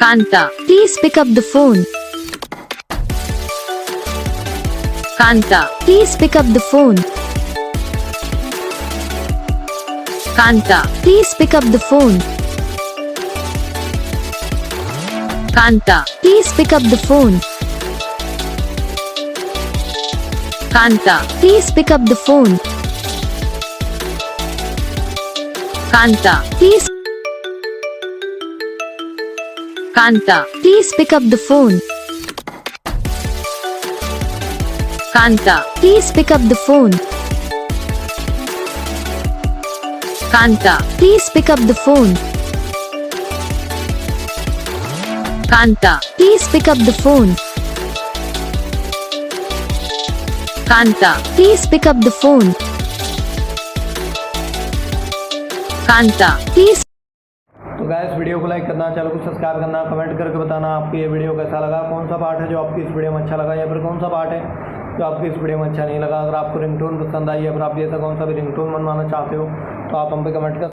Kanta, Please pick up the phone. Kanta, Please pick up the phone. Kanta, Please pick up the phone. Kanta, Please pick up the phone. Kanta, Please pick up the phone. Kanta, Please, Kanta, please pick up the phone. Kanta, Please pick up the phone. Kanta, Please pick up the phone. Kanta, Please pick up the phone. Kanta, Please pick up the phone. Kanta. Please. तो guys video को like करना, channel को subscribe करना, comment करके बताना आपको ये video कैसा लगा, कौन सा पार्ट है जो आपकी इस वीडियो में अच्छा लगा या फिर कौन सा पार्ट है जो आपकी इस वीडियो में अच्छा नहीं लगा। अगर आपको रिंगटोन पसंद आई या फिर आप जैसा कौन सा भी रिंगटोन बनवाना चाहते हो तो आप हम पे कमेंट कर